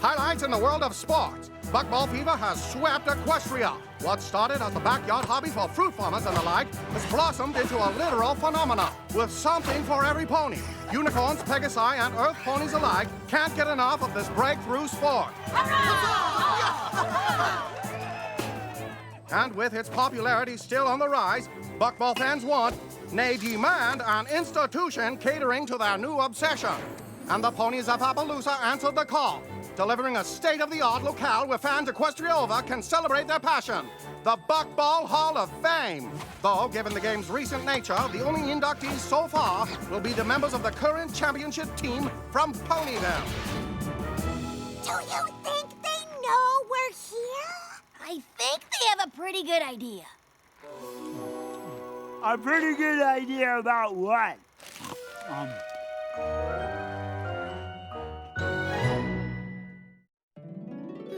Highlights in the world of sports. Buckball fever has swept Equestria. What started as a backyard hobby for fruit farmers and the like has blossomed into a literal phenomenon. With something for every pony. Unicorns, Pegasi, and Earth ponies alike can't get enough of this breakthrough sport. And with its popularity still on the rise, Buckball fans want, nay demand, an institution catering to their new obsession. And the ponies of Appaloosa answered the call, delivering a state-of-the-art locale where fans Equestria over can celebrate their passion, the Buckball Hall of Fame. Though, given the game's recent nature, the only inductees so far will be the members of the current championship team from Ponyville. Do you think they know we're here? I think they have a pretty good idea. A pretty good idea about what?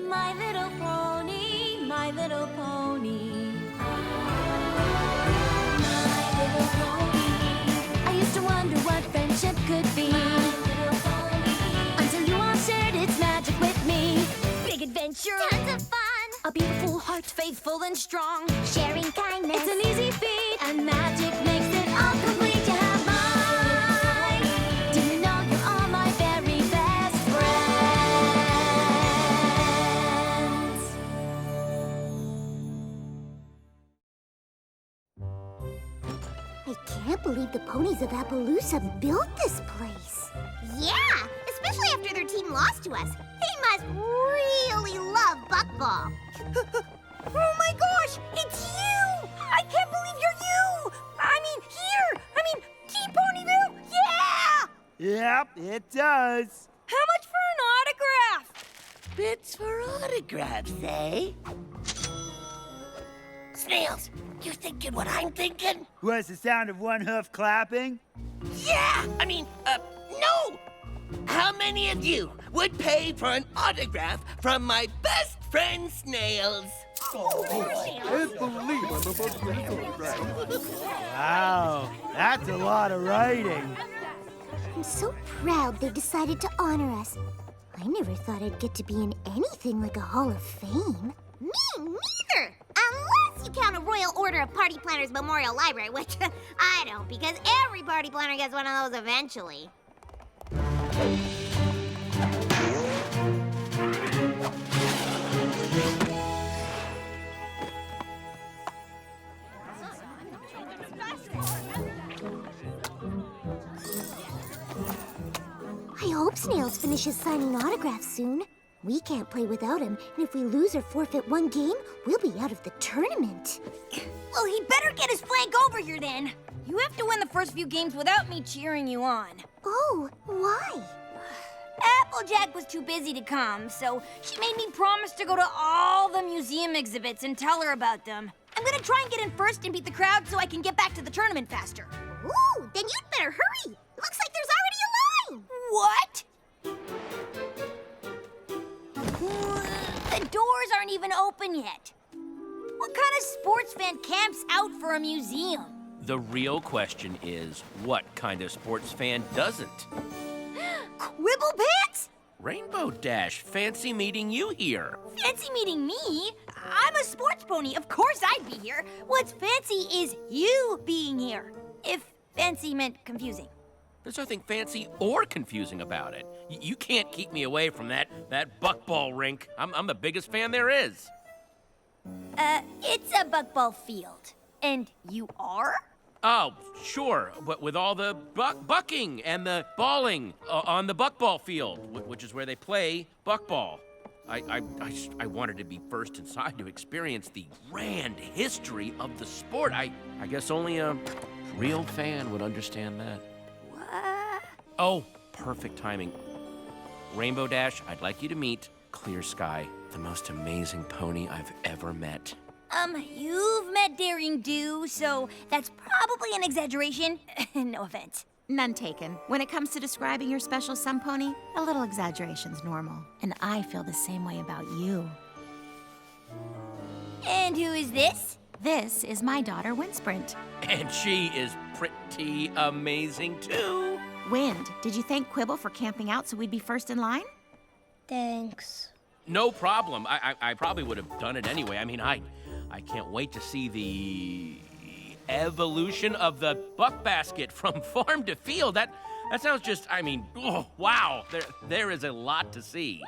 My little pony, my little pony. My little pony. I used to wonder what friendship could be. My little pony. Until you all shared its magic with me. Big adventure. Tons of fun. A beautiful heart, faithful and strong. Sharing kindness. It's an easy feat. And magic makes it all complete. You have mine. Do you know you're all my very best friends? I can't believe the ponies of Appaloosa built this place. Yeah, especially after their team lost to us. They must really love Buckball. Oh my gosh, it's you! I can't believe you're you! I mean, here! I mean, Team Ponyville! Yeah! Yep, it does. How much for an autograph? Bits for autographs, eh? Snails, you thinking what I'm thinking? Was the sound of one hoof clapping? Yeah! No! How many of you would pay for an autograph from my best friend, Snails? Wow, that's a lot of writing. I'm so proud they decided to honor us. I never thought I'd get to be in anything like a Hall of Fame. Me neither! Unless you count a Royal Order of Party Planners Memorial Library, which I don't, because every party planner gets one of those eventually. I hope Snails finishes signing autographs soon. We can't play without him, and if we lose or forfeit one game, we'll be out of the tournament. Well, he better get his flank over here then. You have to win the first few games without me cheering you on. Oh, why? Applejack was too busy to come, so she made me promise to go to all the museum exhibits and tell her about them. I'm gonna try and get in first and beat the crowd so I can get back to the tournament faster. Ooh, then you'd better hurry. Looks like there's already a line. What? The doors aren't even open yet. What kind of sports fan camps out for a museum? The real question is, what kind of sports fan doesn't? Quibble Pants? Rainbow Dash, fancy meeting you here. Fancy meeting me? I'm a sports pony. Of course I'd be here. What's fancy is you being here. If fancy meant confusing. There's nothing fancy or confusing about it. You can't keep me away from that buckball rink. I'm the biggest fan there is. It's a buckball field. And you are? Oh, sure, but with all the bucking and the balling on the buckball field, which is where they play buckball. I wanted to be first inside to experience the grand history of the sport. I guess only a real fan would understand that. What? Oh, perfect timing. Rainbow Dash, I'd like you to meet Clear Sky, the most amazing pony I've ever met. You've met Daring Do, so that's probably an exaggeration. No offense. None taken. When it comes to describing your special sun pony, a little exaggeration's normal. And I feel the same way about you. And who is this? This is my daughter, Windsprint. And she is pretty amazing, too. Wind, did you thank Quibble for camping out so we'd be first in line? Thanks. No problem. I probably would have done it anyway. I mean, I can't wait to see the evolution of the buck basket from farm to field. That sounds just, I mean, oh, wow. There is a lot to see.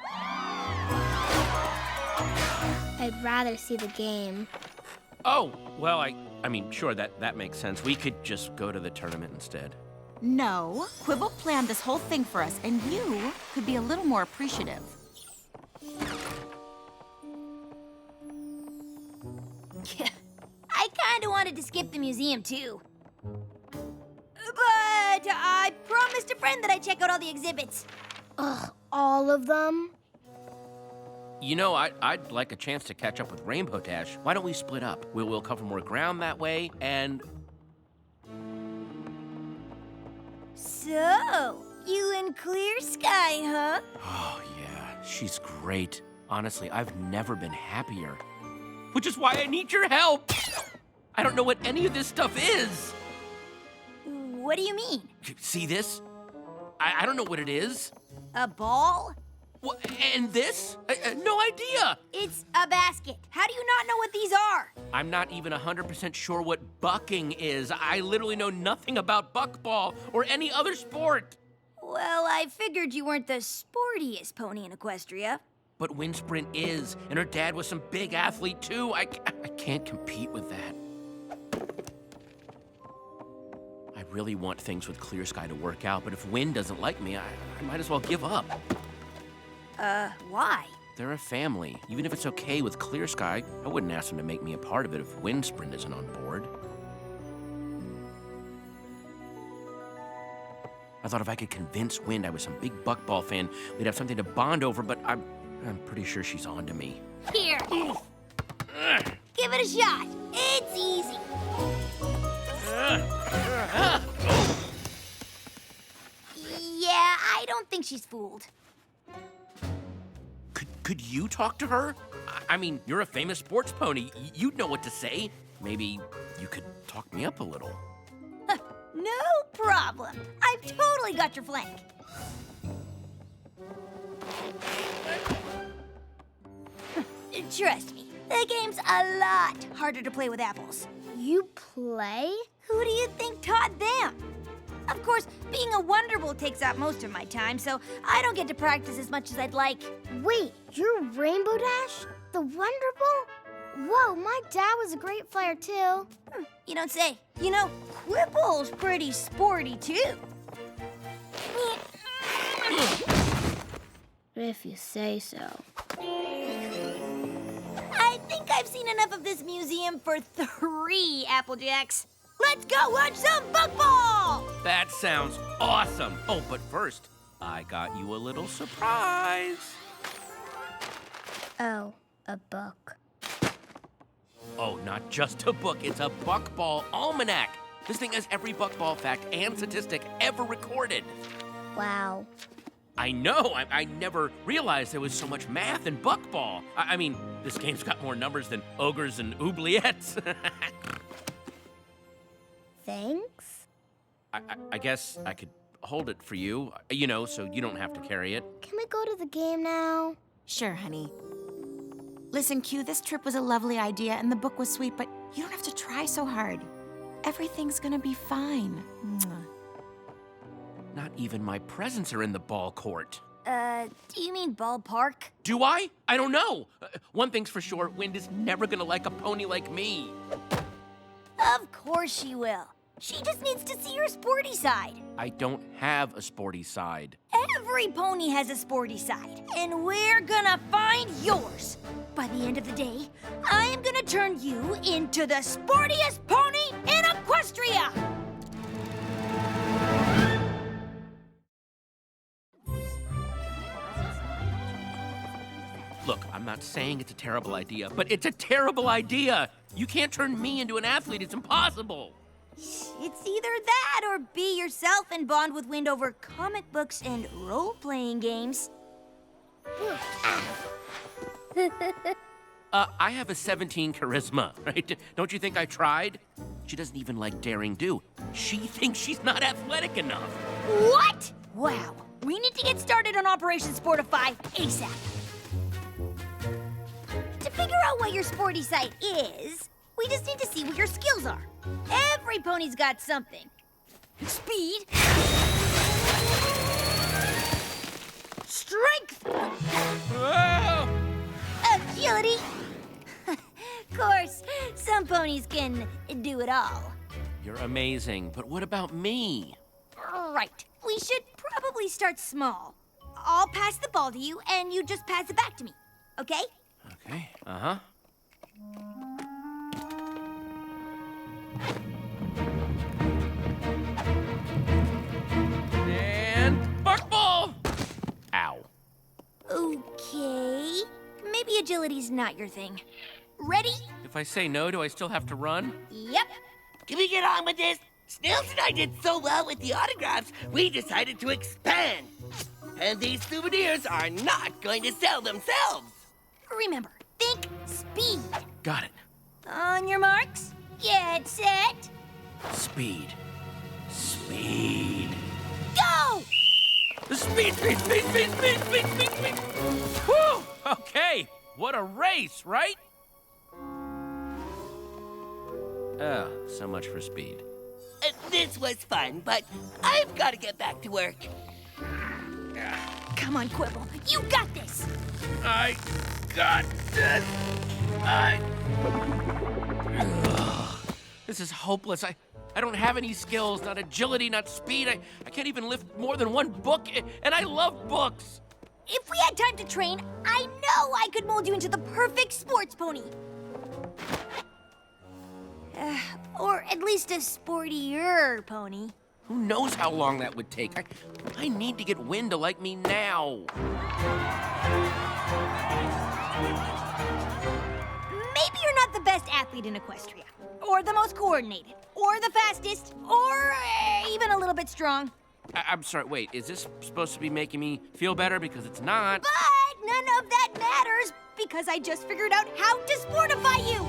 I'd rather see the game. Oh, well, I mean, sure, that makes sense. We could just go to the tournament instead. No, Quibble planned this whole thing for us, and you could be a little more appreciative. I kind of wanted to skip the museum, too. But I promised a friend that I'd check out all the exhibits. Ugh, all of them? You know, I'd like a chance to catch up with Rainbow Dash. Why don't we split up? We'll cover more ground that way, and... So, you and Clear Sky, huh? Oh, yeah, she's great. Honestly, I've never been happier. Which is why I need your help. I don't know what any of this stuff is. What do you mean? See this? I don't know what it is. A ball? What, and this? No idea. It's a basket. How do you not know what these are? I'm not even 100% sure what bucking is. I literally know nothing about buckball or any other sport. Well, I figured you weren't the sportiest pony in Equestria. But Wind Sprint is, and her dad was some big athlete too. I can't compete with that. I really want things with Clear Sky to work out, but if Wind doesn't like me, I might as well give up. Why? They're a family. Even if it's okay with Clear Sky, I wouldn't ask them to make me a part of it if Wind Sprint isn't on board. I thought if I could convince Wind I was some big buckball fan, we'd have something to bond over, but I'm pretty sure she's on to me. Here. Give it a shot. It's easy. Yeah, I don't think she's fooled. Could you talk to her? I mean, you're a famous sports pony. You'd know what to say. Maybe you could talk me up a little. No problem. I've totally got your flank. Trust me, the game's a lot harder to play with apples. You play? Who do you think taught them? Of course, being a Wonderbolt takes up most of my time, so I don't get to practice as much as I'd like. Wait, you're Rainbow Dash? The Wonderbolt? Whoa, my dad was a great flyer too. You don't say. You know, Quibble's pretty sporty too. If you say so. I think I've seen enough of this museum for 3 Applejacks. Let's go watch some buckball! That sounds awesome. Oh, but first, I got you a little surprise. Oh, a book. Oh, not just a book, it's a buckball almanac. This thing has every buckball fact and statistic ever recorded. Wow. I know, I never realized there was so much math in buckball. I mean, this game's got more numbers than ogres and oubliettes. Thanks? I guess I could hold it for you, you know, so you don't have to carry it. Can we go to the game now? Sure, honey. Listen, Q, this trip was a lovely idea and the book was sweet, but you don't have to try so hard. Everything's gonna be fine. Mwah. Not even my presents are in the ball court. Do you mean ballpark? Do I? I don't know. One thing's for sure, Wind is never gonna like a pony like me. Of course she will. She just needs to see her sporty side. I don't have a sporty side. Every pony has a sporty side, and we're gonna find yours. By the end of the day, I am gonna turn you into the sportiest pony in Equestria! Look, I'm not saying it's a terrible idea, but it's a terrible idea. You can't turn me into an athlete. It's impossible. It's either that or be yourself and bond with Wind over comic books and role-playing games. I have a 17 charisma, right? Don't you think I tried? She doesn't even like daring do. She thinks she's not athletic enough. What? Wow, We need to get started on Operation Sportify ASAP. To figure out what your sporty side is, we just need to see what your skills are. Every pony's got something. Speed. Strength. Whoa! Agility. Of course, some ponies can do it all. You're amazing, but what about me? Right. We should probably start small. I'll pass the ball to you, and you just pass it back to me. Okay? Okay, uh-huh. And buckball! Ow. Okay. Maybe agility's not your thing. Ready? If I say no, do I still have to run? Yep. Can we get on with this? Snails and I did so well with the autographs, we decided to expand. And these souvenirs are not going to sell themselves. Remember, think speed. Got it. On your marks, get set, Speed. Speed. go! Speed, speed, speed, speed, speed, speed, speed, speed. Whew! Okay, what a race, right? Oh, so much for speed. This was fun, but I've got to get back to work. Come on, Quibble. You got this. I got this. This is hopeless. I don't have any skills, not agility, not speed. I can't even lift more than one book, and I love books. If we had time to train, I know I could mold you into the perfect sports pony. Or at least a sportier pony. Who knows how long that would take? I need to get Win to like me now. Maybe you're not the best athlete in Equestria, or the most coordinated, or the fastest, or even a little bit strong. I'm sorry, wait, is this supposed to be making me feel better? Because it's not. But none of that matters, because I just figured out how to sportify you.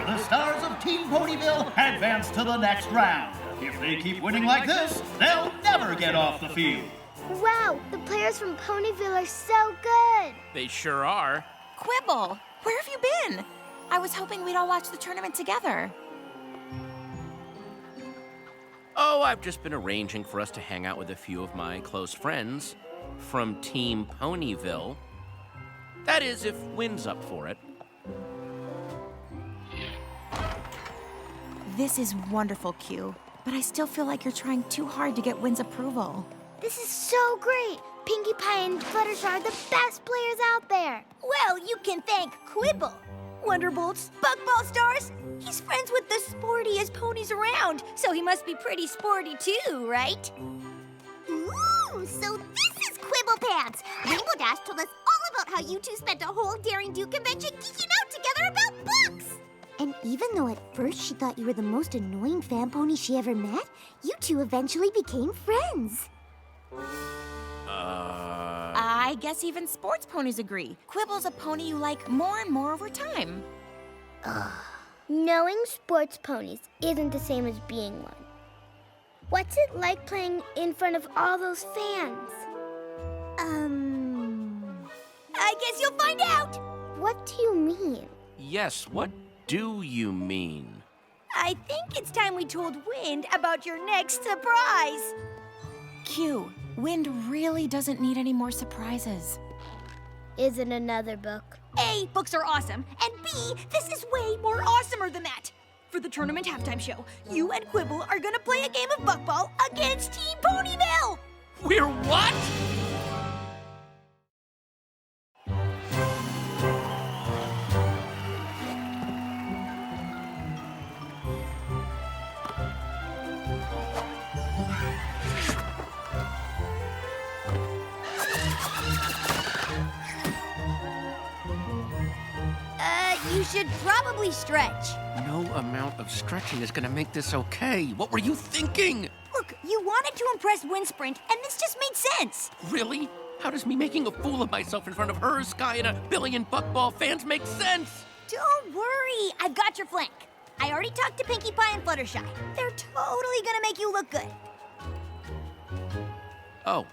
The stars of Team Ponyville advance to the next round. If they keep winning like this, they'll never get off the field. Wow, the players from Ponyville are so good. They sure are. Quibble, where have you been? I was hoping we'd all watch the tournament together. Oh, I've just been arranging for us to hang out with a few of my close friends from Team Ponyville. That is, if Win's up for it. This is wonderful, Q, but I still feel like you're trying too hard to get Win's approval. This is so great. Pinkie Pie and Fluttershy are the best players out there. Well, you can thank Quibble. Wonderbolts, buckball stars. He's friends with the sportiest ponies around, so he must be pretty sporty too, right? Ooh, so this is Quibble Pants. Rainbow Dash told us all about how you two spent a whole Daring Do convention geeking out together about books. And even though at first she thought you were the most annoying fan pony she ever met, you two eventually became friends. I guess even sports ponies agree. Quibble's a pony you like more and more over time. Knowing sports ponies isn't the same as being one. What's it like playing in front of all those fans? I guess you'll find out. What do you mean? Yes, what do you mean? I think it's time we told Wind about your next surprise. Q, Wind really doesn't need any more surprises. Is it another book? A, books are awesome, and B, this is way more awesomer than that. For the tournament halftime show, you and Quibble are gonna play a game of buckball against Team Ponyville. We're what? You should probably stretch. No amount of stretching is gonna make this okay. What were you thinking? Look, You wanted to impress Windsprint, and this just made sense. Really? How does me making a fool of myself in front of her, Sky, and a billion Buckball fans make sense? Don't worry, I've got your flank. I already talked to Pinkie Pie and Fluttershy. They're totally gonna make you look good. Oh,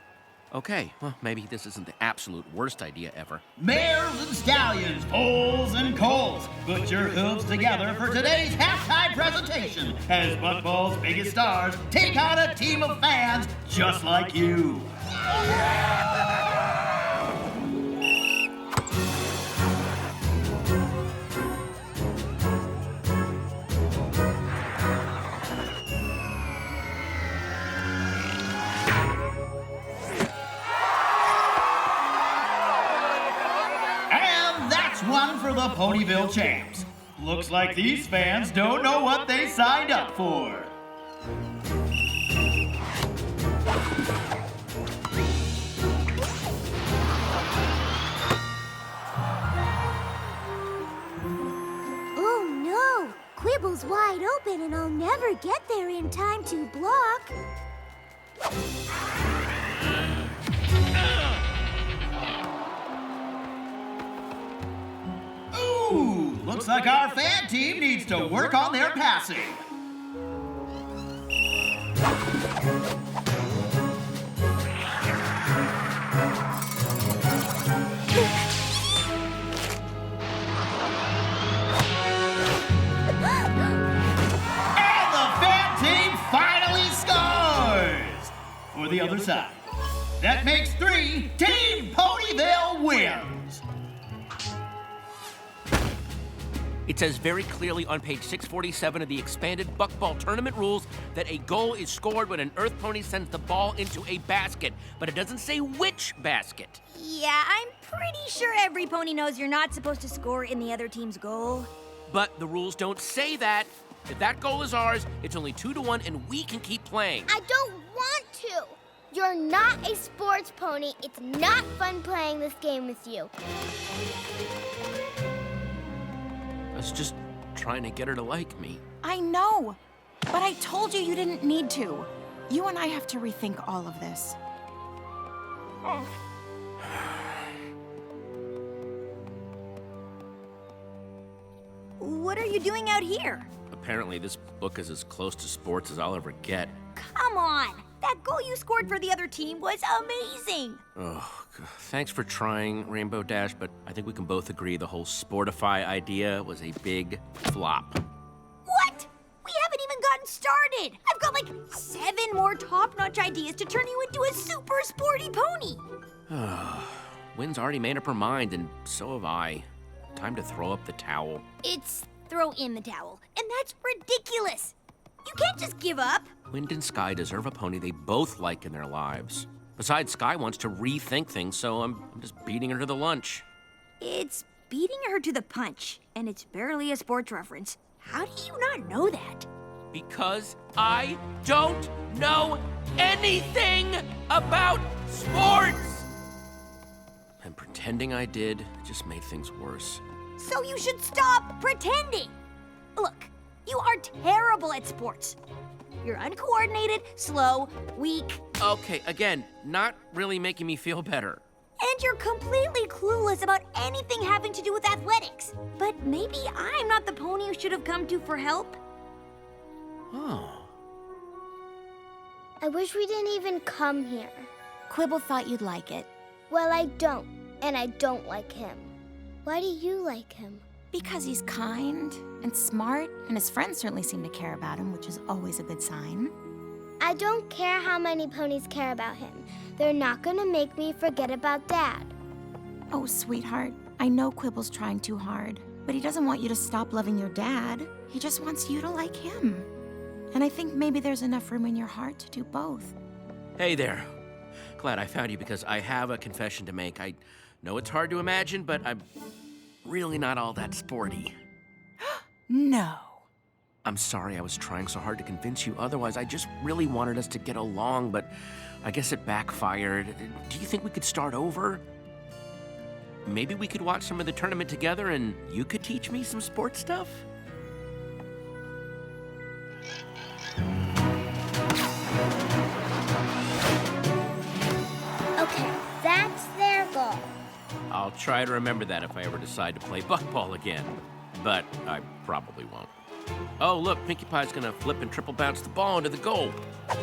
okay. Well, maybe this isn't the absolute worst idea ever. Mares and stallions, foals and colts, put your hooves together for today's halftime presentation as Buckball's biggest stars take on a team of fans just like you. One for the Ponyville champs. Looks like these fans don't know what they signed up for. Oh no! Quibble's wide open and I'll never get there in time to block. Ooh, looks like our fan team needs to work on their passing. And the fan team finally scores! For the other side. That makes 3. Team Ponyville wins! It says very clearly on page 647 of the expanded Buckball tournament rules that a goal is scored when an Earth Pony sends the ball into a basket, but it doesn't say which basket. Yeah, I'm pretty sure every pony knows you're not supposed to score in the other team's goal. But the rules don't say that. If that goal is ours, it's only 2-1 and we can keep playing. I don't want to. You're not a sports pony. It's not fun playing this game with you. I was just trying to get her to like me. I know, but I told you you didn't need to. You and I have to rethink all of this. What are you doing out here? Apparently, this book is as close to sports as I'll ever get. Come on! That goal you scored for the other team was amazing! Oh, God. Thanks for trying, Rainbow Dash, but I think we can both agree the whole Sportify idea was a big flop. What? We haven't even gotten started! I've got like 7 more top-notch ideas to turn you into a super sporty pony! Wynn's already made up her mind, and so have I. Time to throw up the towel. It's throw in the towel, and that's ridiculous! You can't just give up! Wind and Sky deserve a pony they both like in their lives. Besides, Sky wants to rethink things, so I'm just beating her to the lunch. It's beating her to the punch, and it's barely a sports reference. How do you not know that? Because I don't know anything about sports! And pretending I did just made things worse. So you should stop pretending! Look, you are terrible at sports. You're uncoordinated, slow, weak, Okay, again, not really making me feel better. and you're completely clueless about anything having to do with athletics. But maybe I'm not the pony you should have come to for help. Oh. I wish we didn't even come here. Quibble thought you'd like it. Well, I don't, and I don't like him. Why do you like him? Because he's kind and smart, and his friends certainly seem to care about him, which is always a good sign. I don't care how many ponies care about him. They're not gonna make me forget about Dad. Oh, sweetheart, I know Quibble's trying too hard, but he doesn't want you to stop loving your dad. He just wants you to like him. And I think maybe there's enough room in your heart to do both. Hey there. Glad I found you because I have a confession to make. I know it's hard to imagine, but I'm really not all that sporty. No. I'm sorry I was trying so hard to convince you otherwise. I just really wanted us to get along, but I guess it backfired. Do you think we could start over? Maybe we could watch some of the tournament together and you could teach me some sports stuff? try to remember that if I ever decide to play buckball again. But I probably won't. Oh, look, Pinkie Pie's gonna flip and triple bounce the ball into the goal. How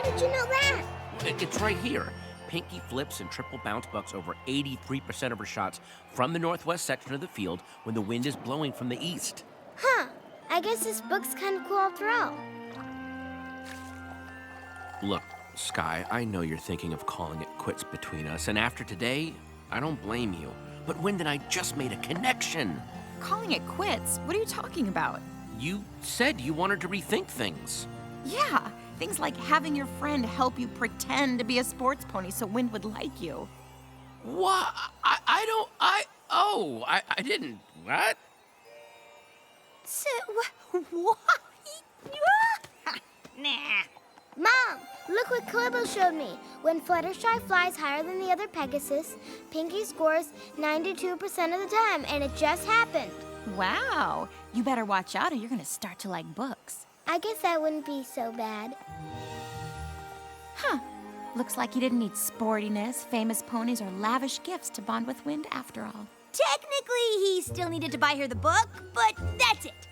did you know that? It's right here. Pinkie flips and triple bounce bucks over 83% of her shots from the northwest section of the field when the wind is blowing from the east. Huh. I guess this book's kind of cool after all. Look, Sky, I know you're thinking of calling it quits between us, and after today, I don't blame you. But Wind and I just made a connection. Calling it quits? What are you talking about? You said you wanted to rethink things. Yeah, things like having your friend help you pretend to be a sports pony so Wind would like you. What? I didn't. What? So, what? Nah. Mom, look what Quibble showed me. When Fluttershy flies higher than the other Pegasus, Pinkie scores 92% of the time, and it just happened. Wow, you better watch out or you're gonna start to like books. I guess that wouldn't be so bad. Huh, looks like you didn't need sportiness, famous ponies, or lavish gifts to bond with Wind after all. Technically, he still needed to buy her the book, but that's it.